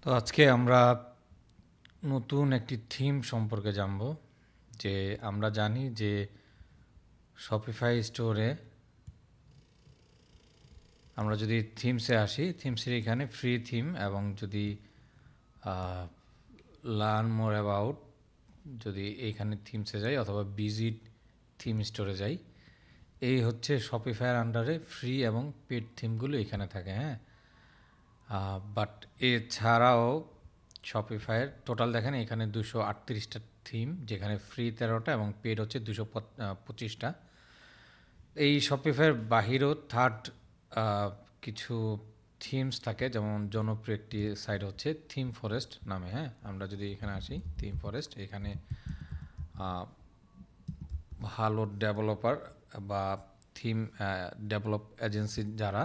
তো আজকে আমরা নতুন একটি থিম সম্পর্কে জানব। যে আমরা জানি যে শপিফাই স্টোরে আমরা যদি থিমসে আসি, থিমসের এখানে ফ্রি থিম, এবং যদি লার্ন মোর অ্যাবাউট যদি এইখানে থিমসে যাই অথবা ভিজিট থিম স্টোরে যাই, এই হচ্ছে শপিফাইয়ের আন্ডারে ফ্রি এবং পেড থিমগুলো এখানে থাকে। হ্যাঁ, বাট এছাড়াও শপিফাইয়ের টোটাল দেখেন এখানে 238টা থিম, যেখানে ফ্রি 13টা এবং পেড হচ্ছে 225টা। এই শপিফাইয়ের বাহিরেও থার্ড কিছু থিমস থাকে, যেমন জনপ্রিয় একটি সাইট হচ্ছে থিম ফরেস্ট নামে। হ্যাঁ, আমরা যদি এখানে আসি থিম ফরেস্ট, এখানে ভালো ডেভেলপার বা থিম ডেভেলপ এজেন্সি যারা,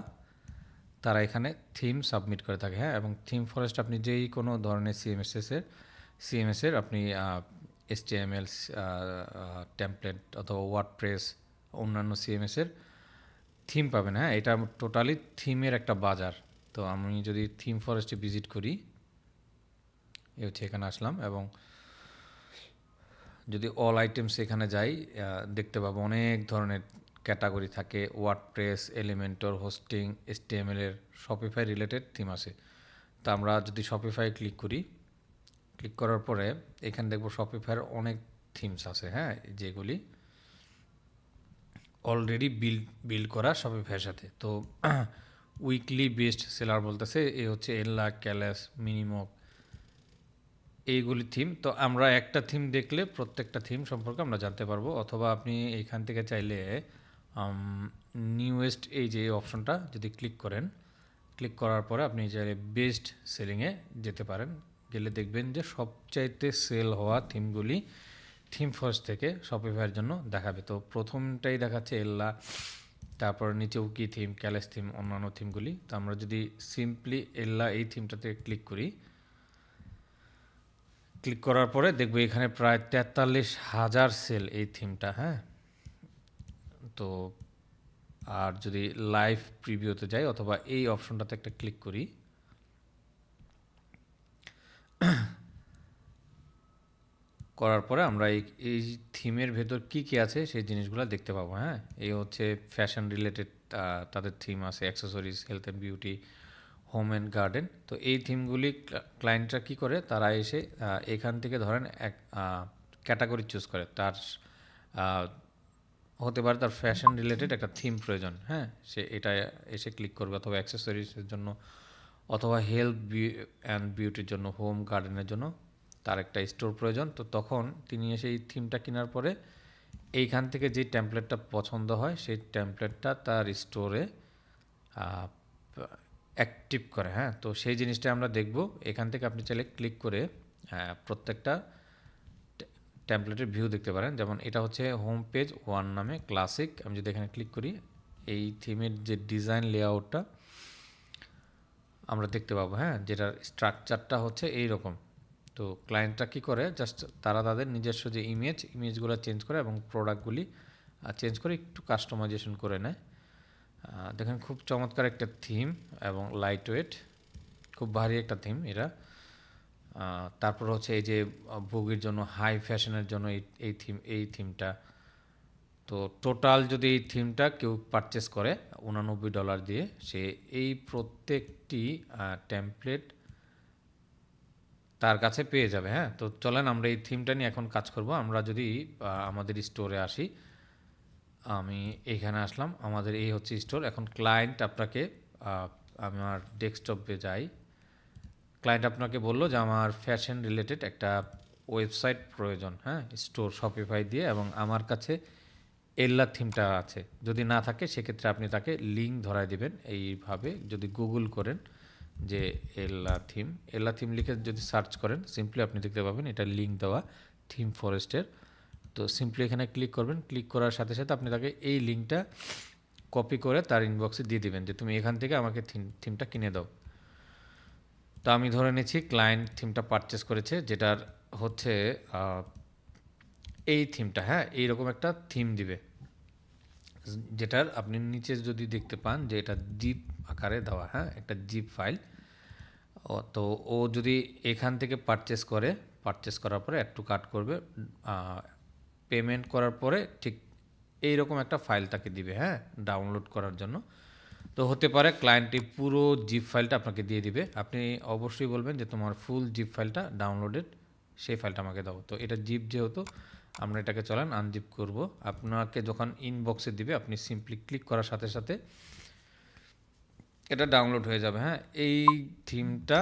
তারা এখানে থিম সাবমিট করে থাকে। হ্যাঁ, এবং থিম ফরেস্ট আপনি যেই কোনো ধরনের সিএমএসের আপনি HTML টেমপ্লেট অথবা ওয়ার্ডপ্রেস অন্যান্য সিএমএসের থিম পাবেন। হ্যাঁ, এটা টোটালি থিমের একটা বাজার। তো আমি যদি থিম ফরেস্টে ভিজিট করি, এ হচ্ছে এখানে আসলাম, এবং যদি অল আইটেমস এখানে যাই, দেখতে পাবো অনেক ধরনের ক্যাটাগরি থাকে। ওয়ার্ডপ্রেস, এলিমেন্টর, হোস্টিং, HTML এর শপিফাই রিলেটেড থিম আছে। তো আমরা যদি শপিফাই ক্লিক করি, ক্লিক করার পরে এখানে দেখবো শপিফাইয়ের অনেক থিমস আছে। হ্যাঁ, যেগুলি অলরেডি বিল্ড করা শপিফাইয়ের সাথে। তো উইকলি বেস্ট সেলার বলতেছে এ হচ্ছে এল্লা, ক্যালাস, মিনিমক, এইগুলি থিম। তো আমরা একটা থিম দেখলে প্রত্যেকটা থিম সম্পর্কে আমরা জানতে পারবো। অথবা আপনি এইখান থেকে চাইলে নিউয়েস্ট এই যে অপশনটা যদি ক্লিক করেন, ক্লিক করার পরে আপনি চাইলে বেস্ট সেলিংয়ে যেতে পারেন। গেলে দেখবেন যে সবচাইতে সেল হওয়া থিমগুলি থিম ফার্স্ট থেকে শপিফাইয়ের জন্য দেখাবে। তো প্রথমটাই দেখাচ্ছে এল্লা, তারপর নিচে উকি থিম, ক্যালেস থিম, অন্যান্য থিমগুলি। তো আমরা যদি সিম্পলি এল্লা এই থিমটাতে ক্লিক করি, ক্লিক করার পরে দেখবো এখানে প্রায় 43,000 সেল এই থিমটা। হ্যাঁ, তো আর যদি লাইভ প্রিভিউতে যাই অথবা এই অপশনটাতে একটা ক্লিক করি, করার পরে আমরা এই থিমের ভেতর কি কি আছে সেই জিনিসগুলো দেখতে পাবো। হ্যাঁ, এই হচ্ছে ফ্যাশন রিলেটেড তাদের থিম আছে, accessories, health and beauty, home and garden. তো এই থিমগুলি ক্লায়েন্টরা কী করে, তারা এসে এখান থেকে ধরেন এক ক্যাটাগরি চুজ করে। তার হতে পারে তার ফ্যাশন রিলেটেড একটা থিম প্রয়োজন। হ্যাঁ, সে এটা এসে ক্লিক করবে, অথবা অ্যাক্সেসরিজের জন্য, অথবা হেলথ অ্যান্ড বিউটির জন্য, হোম গার্ডেনের জন্য তার একটা স্টোর প্রয়োজন। তো তখন তিনি এসে এই থিমটা কেনার পরে এইখান থেকে যে টেমপ্লেটটা পছন্দ হয় সেই টেমপ্লেটটা তার স্টোরে অ্যাক্টিভ করে। হ্যাঁ, তো সেই জিনিসটা আমরা দেখব। এখান থেকে আপনি চাইলে ক্লিক করে প্রত্যেকটা টেমপ্লেটের ভিউ দেখতে পারেন। যেমন এটা হচ্ছে হোম পেজ 1 নামে ক্লাসিক। আমি যদি এখানে ক্লিক করি, এই থিমের যে ডিজাইন লেআউটটা আমরা দেখতে পাবো। হ্যাঁ, যেটার স্ট্রাকচারটা হচ্ছে এই রকম। তো ক্লায়েন্টরা কী করে, জাস্ট তারা তাদের নিজস্ব যে ইমেজগুলো চেঞ্জ করে এবং প্রোডাক্টগুলি চেঞ্জ করে একটু কাস্টমাইজেশন করে নেয়। দেখেন খুব চমৎকার একটা থিম এবং লাইট ওয়েট, খুব ভারী একটা থিম এটা। তারপর হচ্ছে এই যে ভোগের জন্য, হাই ফ্যাশনের জন্য এই থিমটা। তো টোটাল যদি এই থিমটা কেউ পারচেস করে $89 দিয়ে, সে এই প্রত্যেকটি টেমপ্লেট তার কাছে পেয়ে যাবে। হ্যাঁ, তো চলেন আমরা এই থিমটা নিয়ে এখন কাজ করব। আমরা যদি আমাদের স্টোরে আসি, আমি এখানে আসলাম, আমাদের এই হচ্ছে স্টোর। এখন ক্লায়েন্ট আপনাকে আমার ডেস্কটপে যাই, ক্লায়েন্ট আপনাকে বললো যে আমার ফ্যাশন রিলেটেড একটা ওয়েবসাইট প্রয়োজন। হ্যাঁ, স্টোর শপিফাই দিয়ে, এবং আমার কাছে এল্লা থিমটা আছে। যদি না থাকে সেক্ষেত্রে আপনি তাকে লিঙ্ক ধরায় দিবেন এইভাবে। যদি গুগল করেন যে এল্লা থিম লিখে যদি সার্চ করেন, সিম্পলি আপনি দেখতে পাবেন এটা লিঙ্ক দেওয়া থিম ফরেস্টের। তো সিম্পলি এখানে ক্লিক করবেন। ক্লিক করার সাথে সাথে আপনি তাকে এই লিঙ্কটা কপি করে তার ইনবক্সে দিয়ে দিবেন যে তুমি এখান থেকে আমাকে থিমটা কিনে দাও। তো আমি ধরে নিচ্ছি ক্লায়েন্ট থিমটা পারচেস করেছে, যেটার হচ্ছে এই থিমটা। হ্যাঁ, এইরকম একটা থিম দিবে, যেটার আপনি নিচে যদি দেখতে পান যে এটা জিপ আকারে দেওয়া। হ্যাঁ, একটা জিপ ফাইল, তো ও যদি এখান থেকে পারচেস করে, পারচেস করার পরে অ্যাড টু কার্ট করবে, পেমেন্ট করার পরে ঠিক এইরকম একটা ফাইল তাকে দিবে, হ্যাঁ, ডাউনলোড করার জন্য। তো হতে পারে ক্লায়েন্টটি পুরো জিপ ফাইলটা আপনাকে দিয়ে দিবে, আপনি অবশ্যই বলবেন যে তোমার ফুল জিপ ফাইলটা ডাউনলোডেড, সেই ফাইলটা আমাকে দাও। তো এটা জিপ যেহেতু, আমরা এটাকে চলেন আনজিপ করব। আপনাকে যখন ইনবক্সে দিবে আপনি সিম্পলি ক্লিক করার সাথে সাথে এটা ডাউনলোড হয়ে যাবে। হ্যাঁ, এই থিমটা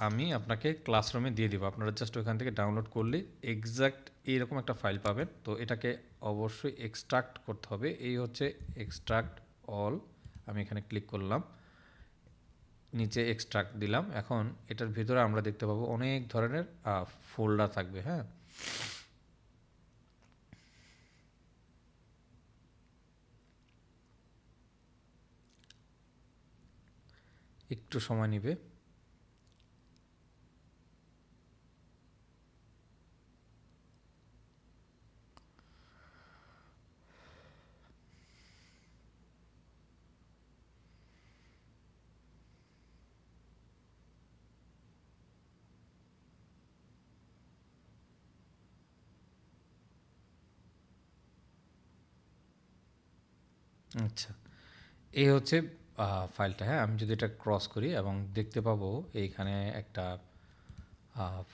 আমি আপনাকে ক্লাসরুমে দিয়ে দিব, আপনারা জাস্ট ওইখান থেকে ডাউনলোড করলে এক্স্যাক্ট এইরকম একটা ফাইল পাবেন। তো এটাকে অবশ্যই এক্সট্রাক্ট করতে হবে, এই হচ্ছে এক্সট্রাক্ট অল। আমি এখানে ক্লিক করলাম, নিচে এক্সট্রাক্ট দিলাম। এখন এটার ভিতরে আমরা দেখতে পাবো অনেক ধরনের ফোল্ডার থাকবে। হ্যাঁ, একটু সময় নেবে। আচ্ছা, এই হচ্ছে ফাইলটা। হ্যাঁ, আমি যদি এটা ক্রস করি এবং দেখতে পাবো এইখানে একটা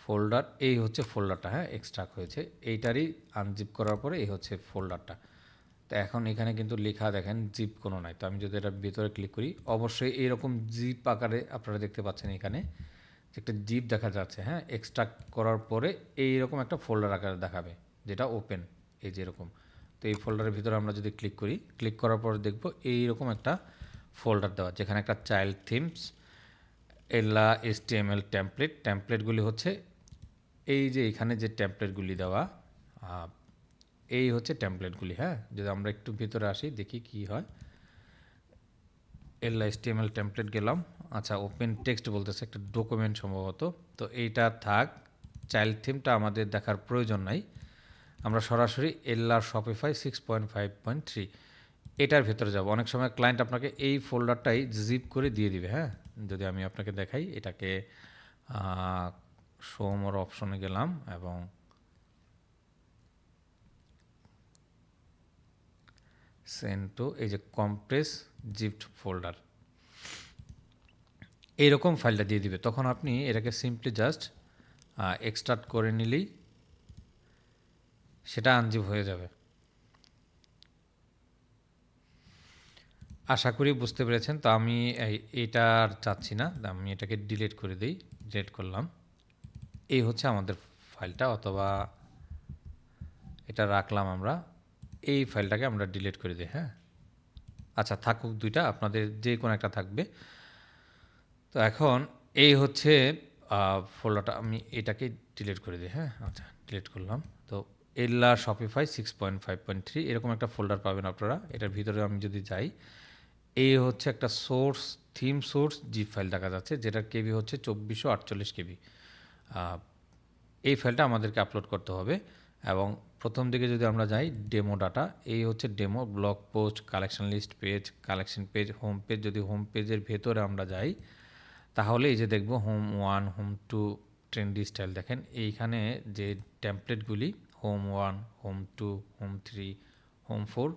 ফোল্ডার, এই হচ্ছে ফোল্ডারটা। হ্যাঁ, এক্সট্রাক্ট হয়েছে, এইটারই আনজিপ করার পরে এই হচ্ছে ফোল্ডারটা। তো এখন এখানে কিন্তু লেখা দেখেন জিপ কোনো নাই। তো আমি যদি এটার ভিতরে ক্লিক করি, অবশ্যই এইরকম জিপ আকারে আপনারা দেখতে পাচ্ছেন এখানে যে একটা জিপ দেখা যাচ্ছে। হ্যাঁ, এক্সট্রাক্ট করার পরে এইরকম একটা ফোল্ডার আকারে দেখাবে, যেটা ওপেন, এই যে এরকম। তো এই ফোল্ডারের ভিতরে আমরা যদি ক্লিক করি, ক্লিক করার পর দেখব এইরকম একটা ফোল্ডার দেওয়া, যেখানে একটা চাইল্ড থিমস, এলা HTML টেমপ্লেট, টেমপ্লেটগুলি হচ্ছে এই যে এখানে যে টেমপ্লেটগুলি দেওয়া, এই হচ্ছে টেমপ্লেটগুলি। হ্যাঁ, যদি আমরা একটু ভিতরে আসি দেখি কি হয়। এলা HTML টেমপ্লেট গেলাম। আচ্ছা, ওপেন টেক্সট বলতেছে, একটা ডকুমেন্ট সম্ভবত। তো এইটা থাক, চাইল্ড থিমটা আমাদের দেখার প্রয়োজন নাই। আমরা সরাসরি এলআর শপিফাই 6.5.3 এটার ভেতরে যাব। অনেক সময় ক্লায়েন্ট আপনাকে এই ফোল্ডারটাই জিপ করে দিয়ে দিবে। হ্যাঁ, যদি আমি আপনাকে দেখাই, এটাকে শো মোর অপশনে গেলাম এবং সেন্ড টু, এই যে কম্প্রেস জিপড ফোল্ডার, এইরকম ফাইলটা দিয়ে দিবে। তখন আপনি এটাকে সিম্পলি জাস্ট এক্সট্রাক্ট করে নিলেই সেটা আনজিপ হয়ে যাবে। আশা করি বুঝতে পেরেছেন। তো আমি এটা আর চাচ্ছি না, আমি এটাকে ডিলিট করে দিই। ডিলিট করলাম, এই হচ্ছে আমাদের ফাইলটা, অথবা এটা রাখলাম আমরা, এই ফাইলটাকে আমরা ডিলিট করে দিই। হ্যাঁ, আচ্ছা থাকুক দুইটা, আপনাদের যে কোনো একটা থাকবে। তো এখন এই হচ্ছে ফোল্ডারটা, আমি এটাকে ডিলিট করে দিই। হ্যাঁ, আচ্ছা ডিলিট করলাম। তো এলা শপিফাই 6.5.3 এরকম একটা ফোল্ডার পাবেন আপনারা। এটার ভিতরে আমি যদি যাই, এই হচ্ছে একটা source, theme source zip file দেখা যাচ্ছে, যেটার কেবি হচ্ছে 2448 কেবি। এই ফাইলটা আমাদেরকে আপলোড করতে হবে। এবং প্রথম দিকে যদি আমরা যাই, ডেমো ডাটা, এই হচ্ছে demo, blog post, collection list page, collection page, home page. যদি হোম পেজের ভেতরে আমরা যাই, তাহলে এই যে দেখব হোম 1, হোম 2, ট্রেন্ডি স্টাইল। দেখেন এইখানে যে টেমপ্লেটগুলি, হোম 1, হোম 2, হোম 3, হোম 4,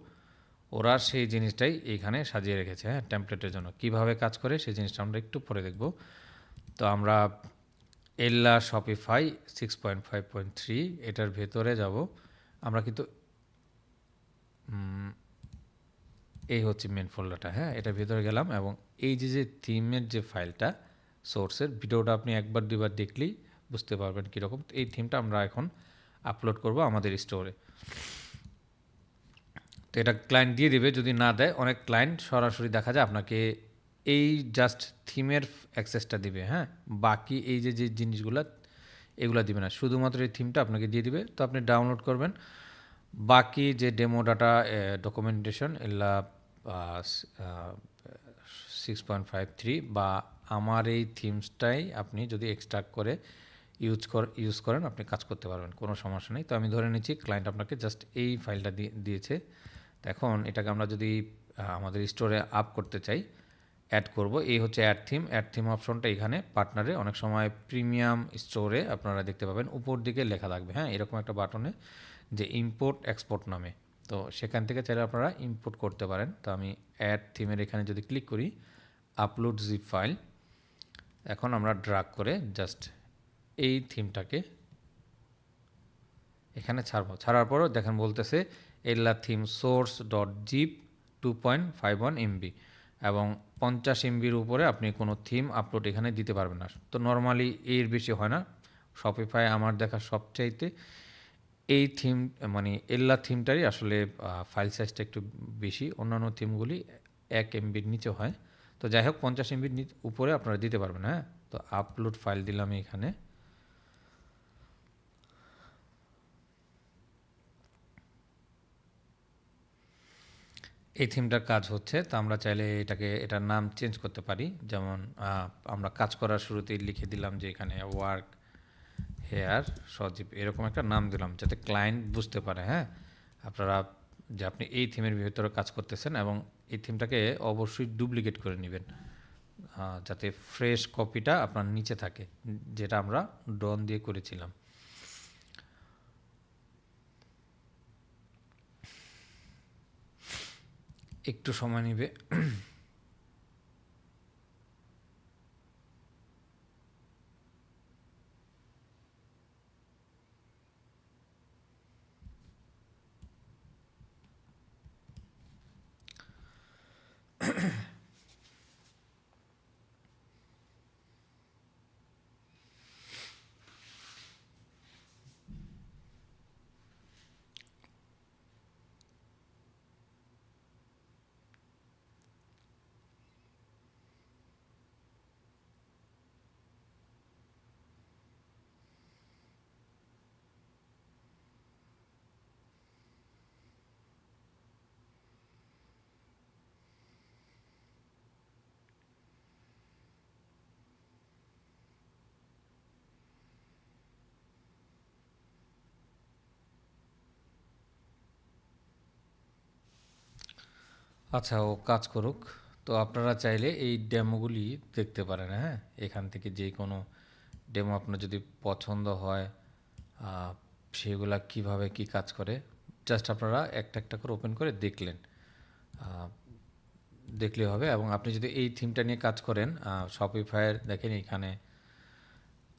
ওরা সেই জিনিসটাই এইখানে সাজিয়ে রেখেছে। হ্যাঁ, টেমপ্লেটের জন্য কীভাবে কাজ করে সেই জিনিসটা আমরা একটু পরে দেখব। তো আমরা এলা শপিফাই 6.5.3 এটার ভেতরে যাব। আমরা কিন্তু এই হচ্ছে মেন ফোল্ডারটা। হ্যাঁ, এটার ভেতরে গেলাম এবং এই যে থিমের যে ফাইলটা, সোর্সের ভিডিওটা আপনি একবার দুইবার দেখলেই বুঝতে পারবেন কীরকম। এই থিমটা আমরা এখন আপলোড করব আমাদের স্টোরে। তো এটা ক্লায়েন্ট দিয়ে দিবে। যদি না দেয়, অনেক ক্লায়েন্ট সরাসরি দেখা যায় আপনাকে এই জাস্ট থিমের অ্যাক্সেসটা দিবে। হ্যাঁ, বাকি এই যে জিনিসগুলো, এগুলো দিবে না, শুধুমাত্র এই থিমটা আপনাকে দিয়ে দিবে। তো আপনি ডাউনলোড করবেন, বাকি যে ডেমো ডাটা, ডকুমেন্টেশন, এগুলা 6.53 বা আমার এই থিমসটাই আপনি যদি এক্সট্রাক্ট করে ইউজ করেন, আপনি কাজ করতে পারবেন, কোনো সমস্যা নেই। তো আমি ধরে নিচ্ছি ক্লায়েন্ট আপনাকে জাস্ট এই ফাইলটা দিয়েছে। তো এখন এটাকে আমরা যদি আমাদের স্টোরে আপ করতে চাই, অ্যাড করব। এই হচ্ছে অ্যাড থিম অপশনটা এখানে পার্টনারে অনেক সময় প্রিমিয়াম স্টোরে আপনারা দেখতে পাবেন উপর দিকে লেখা থাকবে, হ্যাঁ, এরকম একটা বাটনে যে ইম্পোর্ট এক্সপোর্ট নামে। তো সেখান থেকে চাইলে আপনারা ইম্পোর্ট করতে পারেন। তো আমি অ্যাড থিমের এখানে যদি ক্লিক করি, আপলোড জিপ ফাইল, এখন আমরা ড্রাগ করে জাস্ট এই থিমটাকে এখানে ছাড়বো। ছাড়ার পরও দেখেন বলতেছে এল্লা theme source dot zip 2.51 MB এবং 50 MBর উপরে আপনি কোনো থিম আপলোড এখানে দিতে পারবেন না। তো নর্মালি এর বেশি হয় না। শপিফাই আমার দেখা সবচাইতে এই থিম মানে এল্লা থিমটারই আসলে ফাইল সাইজটা একটু বেশি, অন্যান্য থিমগুলি 1 MBর নিচে হয়। তো যাই হোক 50 MBর উপরে আপনারা দিতে পারবেন, হ্যাঁ। তো আপলোড ফাইল দিলাম এখানে। এই থিমটার কাজ হচ্ছে, তো আমরা চাইলে এটার নাম চেঞ্জ করতে পারি। যেমন আমরা কাজ করার শুরুতেই লিখে দিলাম যে এখানে ওয়ার্ক হেয়ার সজীব, এরকম একটা নাম দিলাম যাতে ক্লায়েন্ট বুঝতে পারে, হ্যাঁ, আপনারা যে আপনি এই থিমের ভিতরে কাজ করতেছেন। এবং এই থিমটাকে অবশ্যই ডুপ্লিকেট করে নেবেন যাতে ফ্রেশ কপিটা আপনার নিচে থাকে, যেটা আমরা ডন দিয়ে করেছিলাম। একটু সময় নেবে। আচ্ছা, ও কাজ করুক। তো আপনারা চাইলে এই ডেমোগুলি দেখতে পারেন, হ্যাঁ, এখান থেকে যে কোনো ডেমো আপনার যদি পছন্দ হয়, আহ, সেগুলা কিভাবে কি কাজ করে জাস্ট আপনারা একটা একটা করে ওপেন করে দেখলেন, আহ, দেখলেই হবে। এবং আপনি যদি এই থিমটা নিয়ে কাজ করেন, শপিফাইয়ের দেখেন এখানে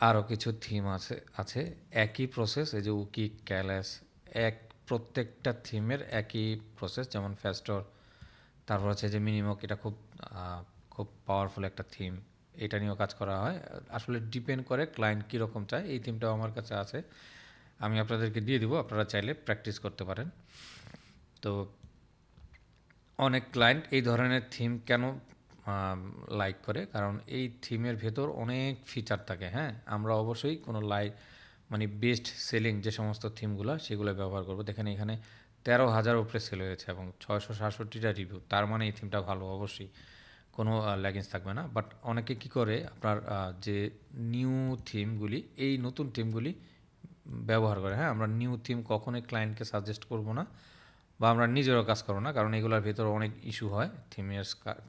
আরও কিছু থিম আছে আছে একই প্রসেস, এই যে উকি ক্যালাস, এক প্রত্যেকটা থিমের একই প্রসেস। যেমন ফ্যাস্টর, তারপর হচ্ছে যে মিনিমক, এটা খুব পাওয়ারফুল একটা থিম, এটা নিয়েও কাজ করা হয়। আসলে ডিপেন্ড করে ক্লায়েন্ট কীরকম চায়। এই থিমটাও আমার কাছে আছে, আমি আপনাদেরকে দিয়ে দিব, আপনারা চাইলে প্র্যাকটিস করতে পারেন। তো অনেক ক্লায়েন্ট এই ধরনের থিম কেন লাইক করে, কারণ এই থিমের ভেতর অনেক ফিচার থাকে, হ্যাঁ। আমরা অবশ্যই কোনো মানে বেস্ট সেলিং যে সমস্ত থিমগুলো সেগুলো ব্যবহার করব। দেখেন এখানে 13,000 উপরে সেল হয়েছে এবং 667টা রিভিউ, তার মানে এই থিমটা ভালো, অবশ্যই কোনো ল্যাগিংস থাকবে না। বাট অনেকে কি করে আপনার যে নিউ থিমগুলি, এই নতুন থিমগুলি ব্যবহার করে, হ্যাঁ। আমরা নিউ থিম কখনোই ক্লায়েন্টকে সাজেস্ট করব না, বা আমরা নিজেরও কাজ করব না, কারণ এগুলোর ভেতরে অনেক ইস্যু হয়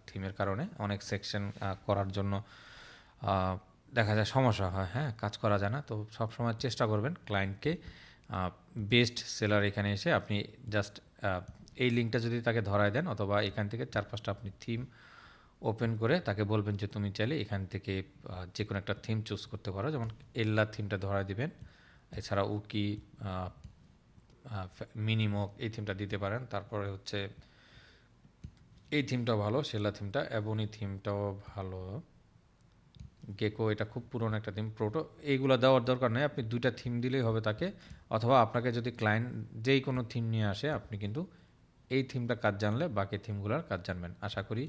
থিমের কারণে। অনেক সেকশন করার জন্য দেখা যায় সমস্যা হয়, হ্যাঁ, কাজ করা যায় না। তো সবসময় চেষ্টা করবেন ক্লায়েন্টকে বেস্ট সেলার এখানে এসে আপনি জাস্ট এই লিঙ্কটা যদি তাকে ধরায় দেন, অথবা এখান থেকে 4-5টা আপনি থিম ওপেন করে তাকে বলবেন যে তুমি চাইলে এখান থেকে যে কোনো একটা থিম চুজ করতে পারো। যেমন এল্লা থিমটা ধরায় দিবেন, এছাড়া উকি, মিনিমক এই থিমটা দিতে পারেন। তারপরে হচ্ছে এই থিমটাও ভালো, সেলা থিমটা, অ্যাবনি থিমটাও ভালো, গেকো এটা খুব পুরনো একটা থিম, প্রোটো, এইগুলো দেওয়ার দরকার নেই। আপনি 2টা থিম দিলেই হবে তাকে। অথবা আপনাকে যদি ক্লায়েন্ট যেই কোনো থিম নিয়ে আসে, আপনি কিন্তু এই থিমটা কাজ জানলে বাকি থিমগুলোর কাজ জানবেন। আশা করি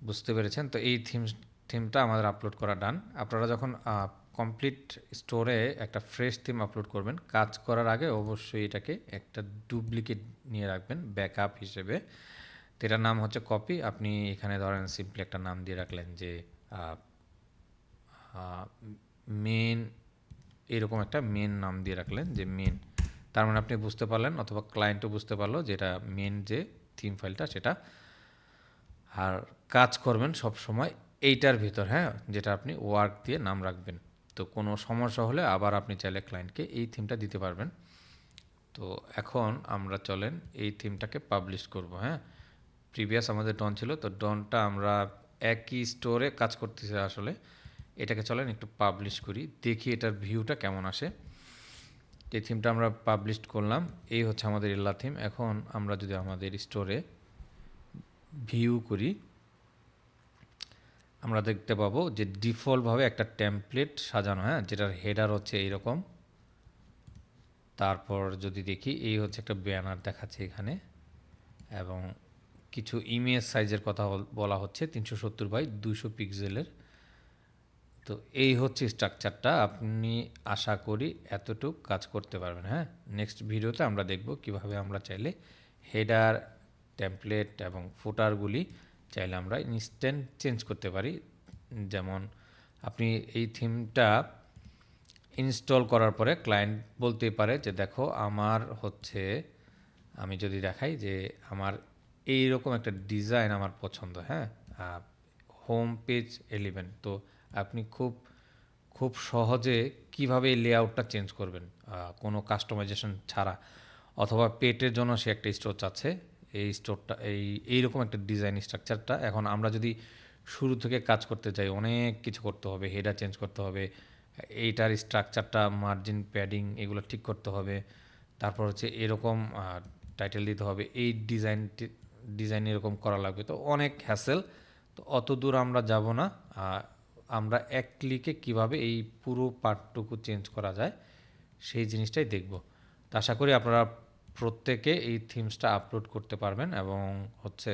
বুঝতে পেরেছেন। তো এই থিমটা আমাদের আপলোড করা ডান। আপনারা যখন কমপ্লিট স্টোরে একটা ফ্রেশ থিম আপলোড করবেন, কাজ করার আগে অবশ্যই এটাকে একটা ডুপ্লিকেট নিয়ে রাখবেন ব্যাকআপ হিসেবে। তো এটার নাম হচ্ছে কপি। আপনি এখানে ধরেন সিম্পলি একটা নাম দিয়ে রাখলেন যে মেন, এরকম একটা মেন নাম দিয়ে রাখলেন যে মেন। তার মানে আপনি বুঝতে পারলেন, অথবা ক্লায়েন্টও বুঝতে পারলো যে এটা মেন যে থিম ফাইলটা সেটা আর কাজ করবেন সব সময় এইটার ভিতর, হ্যাঁ, যেটা আপনি ওয়ার্ক দিয়ে নাম রাখবেন। তো কোনো সমস্যা হলে আবার আপনি চাইলে ক্লায়েন্টকে এই থিমটা দিতে পারবেন। তো এখন আমরা চলেন এই থিমটাকে পাবলিশ করব, হ্যাঁ। প্রিভিয়াস আমাদের ডন ছিল, তো ডনটা আমরা একই স্টোরে কাজ করতেছি আসলে। এটাকে চলেন একটু পাবলিশ করি, দেখি এটার ভিউটা কেমন আসে। এই থিমটা আমরা পাবলিশ করলাম, এই হচ্ছে আমাদের ইল্লা থিম। এখন আমরা যদি আমাদের স্টোরে ভিউ করি, আমরা দেখতে পাবো যে ডিফল্টভাবে একটা টেমপ্লেট সাজানো, হ্যাঁ, যেটার হেডার হচ্ছে এইরকম। তারপর যদি দেখি এই হচ্ছে একটা ব্যানার দেখাচ্ছে এখানে, এবং কিছু ইমেজ সাইজের কথা বলা হচ্ছে 370x200 পিক্সেলের। তো এই হচ্ছে স্ট্রাকচারটা, আপনি আশা করি এতটুকু কাজ করতে পারবেন, হ্যাঁ। নেক্সট ভিডিওতে আমরা দেখব কিভাবে আমরা চাইলে হেডার, টেমপ্লেট এবং ফুটারগুলি চাইলে আমরা ইনস্ট্যান্ট চেঞ্জ করতে পারি। যেমন আপনি এই থিমটা ইনস্টল করার পরে ক্লায়েন্ট বলতে পারে যে দেখো আমার হচ্ছে, আমি যদি দেখাই যে আমার এইরকম একটা ডিজাইন আমার পছন্দ, হ্যাঁ, হোম পেজ এলিমেন্ট। তো আপনি খুব খুব সহজে কিভাবে এই লেআউটটা চেঞ্জ করবেন কোনো কাস্টমাইজেশন ছাড়া, অথবা পেটের জন্য সে একটা স্টোর চাচ্ছে, এই স্টোরটা এইরকম একটা ডিজাইন স্ট্রাকচারটা। এখন আমরা যদি শুরু থেকে কাজ করতে চাই, অনেক কিছু করতে হবে, হেডার চেঞ্জ করতে হবে, এইটার স্ট্রাকচারটা, মার্জিন, প্যাডিং এগুলো ঠিক করতে হবে, তারপর হচ্ছে এরকম টাইটেল দিতে হবে, এই ডিজাইন এরকম করা লাগবে, তো অনেক হ্যাসেল। তো অত দূর আমরা যাব না, আমরা এক ক্লিকে কিভাবে এই পুরো পার্টটুকু চেঞ্জ করা যায় সেই জিনিসটাই দেখব। তো আশা করি আপনারা প্রত্যেকে এই থিমসটা আপলোড করতে পারবেন এবং হচ্ছে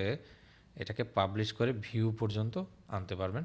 এটাকে পাবলিশ করে ভিউ পর্যন্ত আনতে পারবেন।